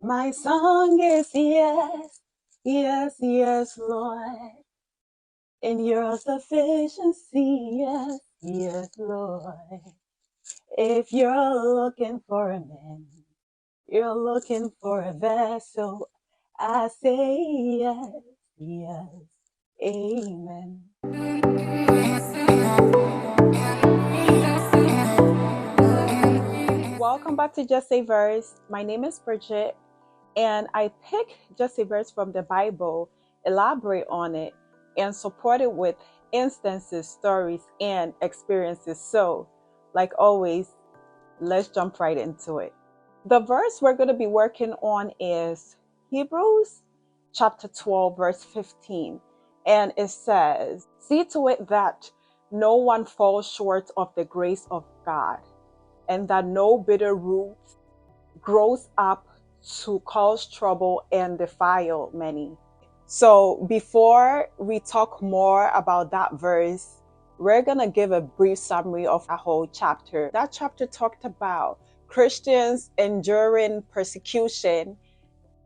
My song is yes, yes, yes, Lord. In your sufficiency, yes, yes, Lord. If you're looking for a man, you're looking for a vessel, I say yes, yes, amen. Welcome back to Just a Verse. My name is Bridget, and I pick just a verse from the Bible, elaborate on it, and support it with instances, stories, and experiences. So, like always, let's jump right into it. The verse we're going to be working on is Hebrews chapter 12, verse 15. And it says, "See to it that no one falls short of the grace of God, and that no bitter root grows up to cause trouble and defile many." So before we talk more about that verse, we're going to give a brief summary of a whole chapter. That chapter talked about Christians enduring persecution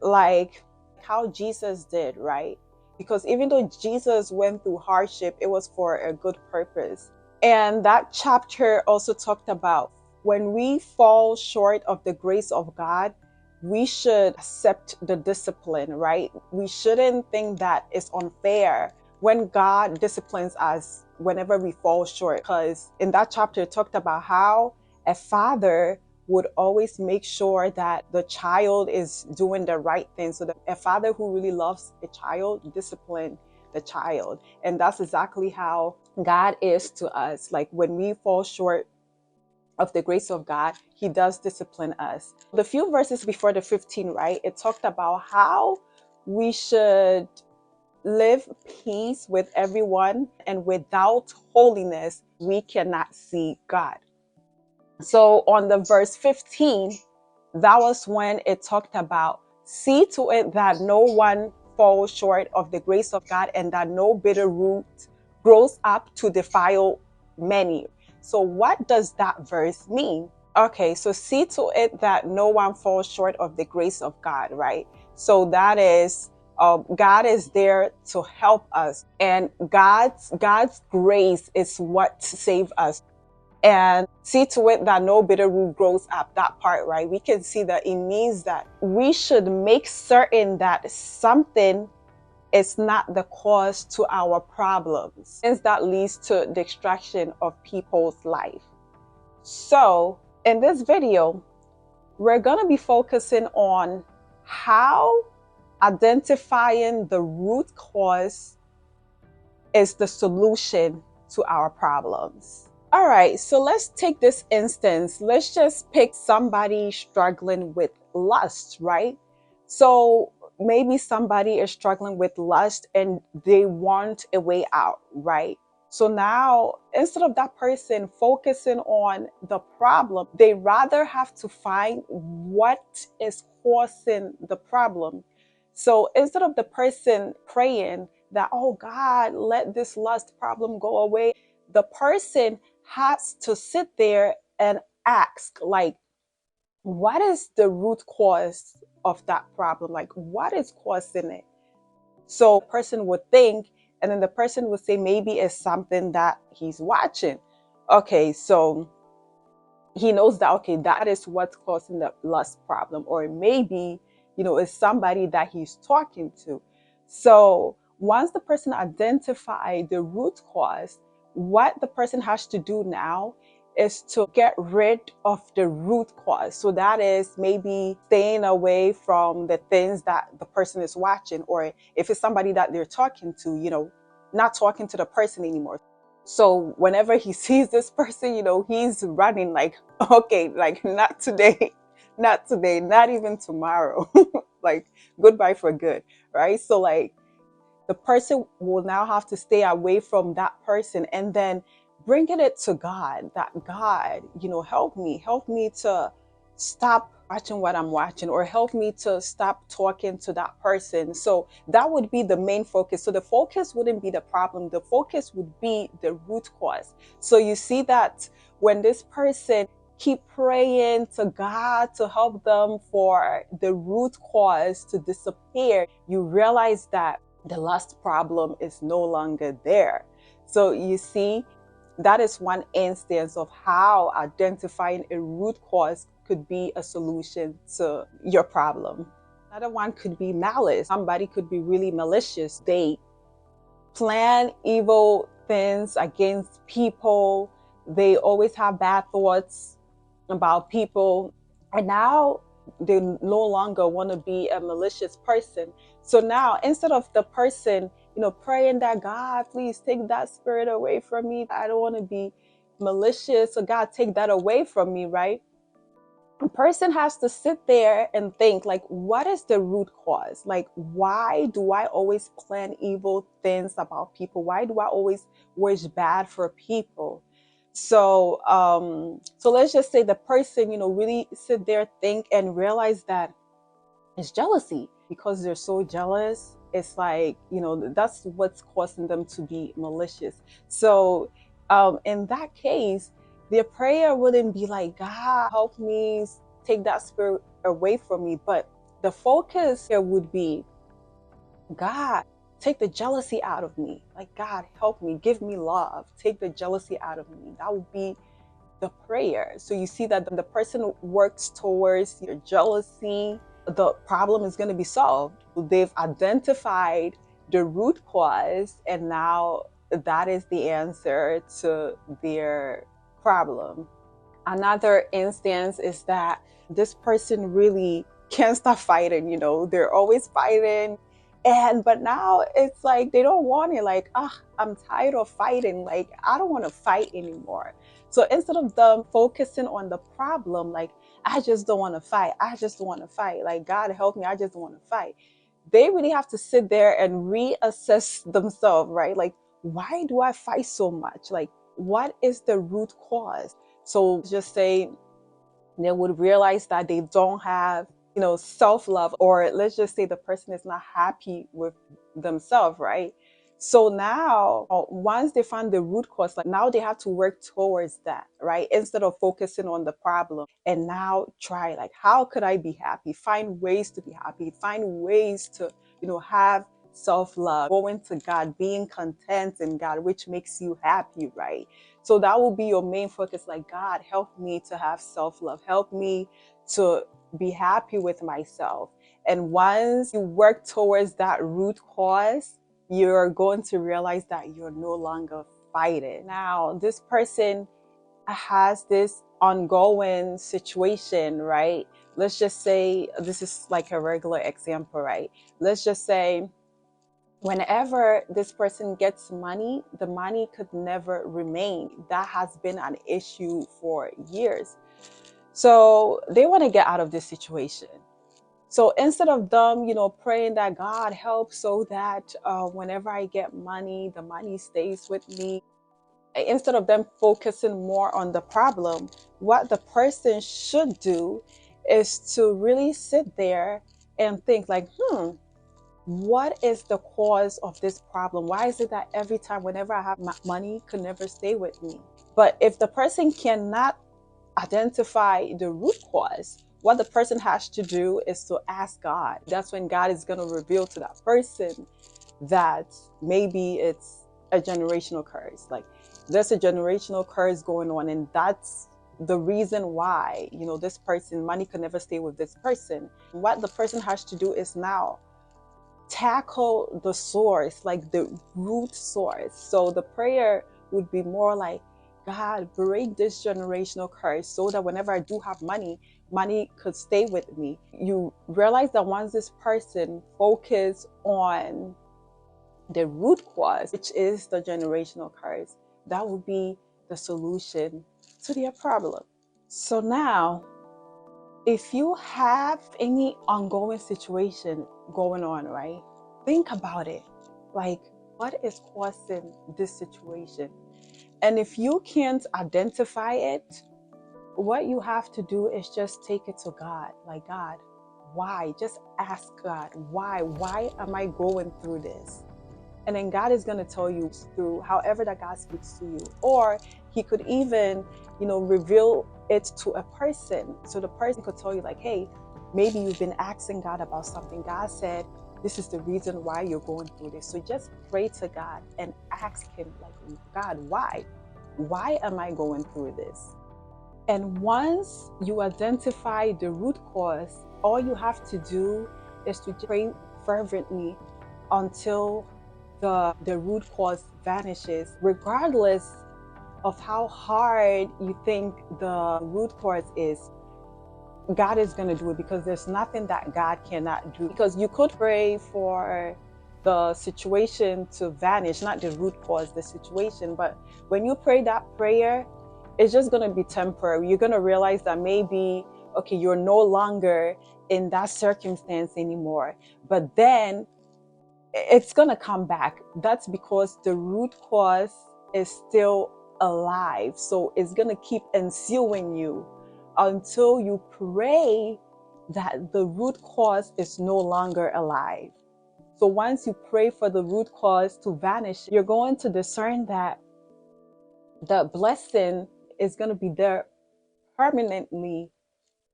like how Jesus did, right? Because even though Jesus went through hardship, it was for a good purpose. And that chapter also talked about when we fall short of the grace of God, we should accept the discipline, right? We shouldn't think that it's unfair when God disciplines us whenever we fall short. Because in that chapter, it talked about how a father would always make sure that the child is doing the right thing. So that a father who really loves a child discipline the child. And that's exactly how God is to us. Like when we fall short of the grace of God, he does discipline us. The few verses before the 15, right? It talked about how we should live peace with everyone, and without holiness, we cannot see God. So on the verse 15, that was when it talked about see to it that no one falls short of the grace of God, and that no bitter root grows up to defile many. So what does that verse mean? Okay, so see to it that no one falls short of the grace of God, right? So that is God is there to help us, and God's grace is what saves us. And see to it that no bitter root grows up, that part, right? We can see that it means that we should make certain that something is not the cause to our problems, since that leads to destruction of people's life. So in this video, we're going to be focusing on how identifying the root cause is the solution to our problems. All right, so let's take this instance. Let's just pick somebody struggling with lust, right? So maybe somebody is struggling with lust and they want a way out, right? So now, instead of that person focusing on the problem, they rather have to find what is causing the problem. So instead of the person praying that, oh God, let this lust problem go away, the person has to sit there and ask, like, what is the root cause of that problem? Like, what is causing it? So the person would think, and then the person would say, maybe it's something that he's watching. Okay, so he knows that, okay, that is what's causing the lust problem. Or maybe, it's somebody that he's talking to. So once the person identifies the root cause, what the person has to do now is to get rid of the root cause. So that is maybe staying away from the things that the person is watching, or if it's somebody that they're talking to, not talking to the person anymore. So whenever he sees this person, he's running like, okay, like not today, not today, not even tomorrow, like goodbye for good, right? So like the person will now have to stay away from that person, and then bringing it to God, that God, help me to stop watching what I'm watching, or help me to stop talking to that person. So that would be the main focus. So the focus wouldn't be the problem. The focus would be the root cause. So you see that when this person keep praying to God to help them for the root cause to disappear, you realize that the last problem is no longer there. So you see, that is one instance of how identifying a root cause could be a solution to your problem. Another one could be malice. Somebody could be really malicious. They plan evil things against people. They always have bad thoughts about people. And now they no longer want to be a malicious person. So now instead of the person, praying that God, please take that spirit away from me. I don't want to be malicious. So God, take that away from me, right? A person has to sit there and think, like, what is the root cause? Like, why do I always plan evil things about people? Why do I always wish bad for people? So let's just say the person, really sit there, think, and realize that it's jealousy. Because they're so jealous, it's like, that's what's causing them to be malicious. So in that case, their prayer wouldn't be like, God, help me, take that spirit away from me. But the focus here would be, God, take the jealousy out of me. Like, God, help me, give me love, take the jealousy out of me. That would be the prayer. So you see that the person works towards your jealousy, the problem is going to be solved. They've identified the root cause, and now that is the answer to their problem. Another instance is that this person really can't stop fighting, they're always fighting. But now it's like they don't want it, like, I'm tired of fighting, like, I don't want to fight anymore. So instead of them focusing on the problem, like, I just don't want to fight, I just don't want to fight, like, God help me, I just don't want to fight, they really have to sit there and reassess themselves, right? Like, why do I fight so much? Like, what is the root cause? So just say they would realize that they don't have, self-love, or let's just say the person is not happy with themselves, right? So now, once they find the root cause, like, now they have to work towards that, right? Instead of focusing on the problem, and now try, like, how could I be happy? Find ways to be happy, find ways to, have self-love, going to God, being content in God, which makes you happy, right? So that will be your main focus. Like, God, help me to have self-love. Help me to be happy with myself. And once you work towards that root cause, you're going to realize that you're no longer fighting. Now, this person has this ongoing situation, right? Let's just say, this is like a regular example, right? Let's just say, whenever this person gets money, the money could never remain. That has been an issue for years. So they want to get out of this situation. So instead of them, praying that God help so that whenever I get money, the money stays with me, instead of them focusing more on the problem, what the person should do is to really sit there and think, like, what is the cause of this problem? Why is it that every time, whenever I have money, could never stay with me? But if the person cannot identify the root cause, what the person has to do is to ask God. That's when God is going to reveal to that person that maybe it's a generational curse. Like, there's a generational curse going on, and that's the reason why, this person, money could never stay with this person. What the person has to do is now tackle the source, like the root source. So the prayer would be more like, God, break this generational curse so that whenever I do have money, money could stay with me. You realize that once this person focuses on the root cause, which is the generational curse, that would be the solution to their problem. So now, if you have any ongoing situation going on, right? Think about it. Like, what is causing this situation? And if you can't identify it, what you have to do is just take it to God. Like, God, why? Just ask God, why? Why am I going through this? And then God is going to tell you through however that God speaks to you. Or he could even, reveal it to a person. So the person could tell you like, hey, maybe you've been asking God about something. God said, this is the reason why you're going through this. So just pray to God and ask him like, God, why? Why am I going through this? And once you identify the root cause, all you have to do is to pray fervently until the root cause vanishes, regardless of how hard you think the root cause is. God is going to do it, because there's nothing that God cannot do. Because you could pray for the situation to vanish, not the root cause, the situation. But when you pray that prayer, it's just going to be temporary. You're going to realize that maybe, okay, you're no longer in that circumstance anymore. But then it's going to come back. That's because the root cause is still alive. So it's going to keep ensuing you until you pray that the root cause is no longer alive. So once you pray for the root cause to vanish, you're going to discern that the blessing is going to be there permanently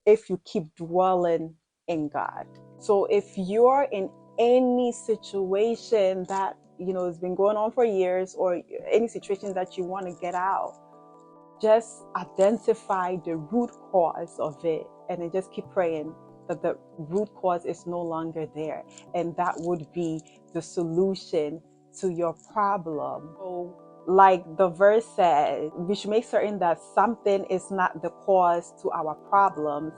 if you keep dwelling in God. So if you're in any situation that has been going on for years, or any situation that you want to get out, just identify the root cause of it and then just keep praying that the root cause is no longer there, and that would be the solution to your problem. So like the verse says, we should make certain that something is not the cause to our problems,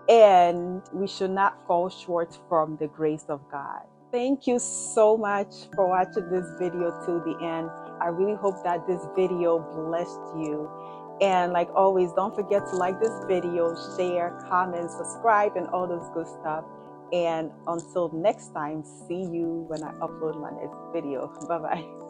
and we should not fall short from the grace of God. Thank you so much for watching this video to the end. I really hope that this video blessed you. And like always, don't forget to like this video, share, comment, subscribe, and all those good stuff. And until next time, see you when I upload my next video. Bye-bye.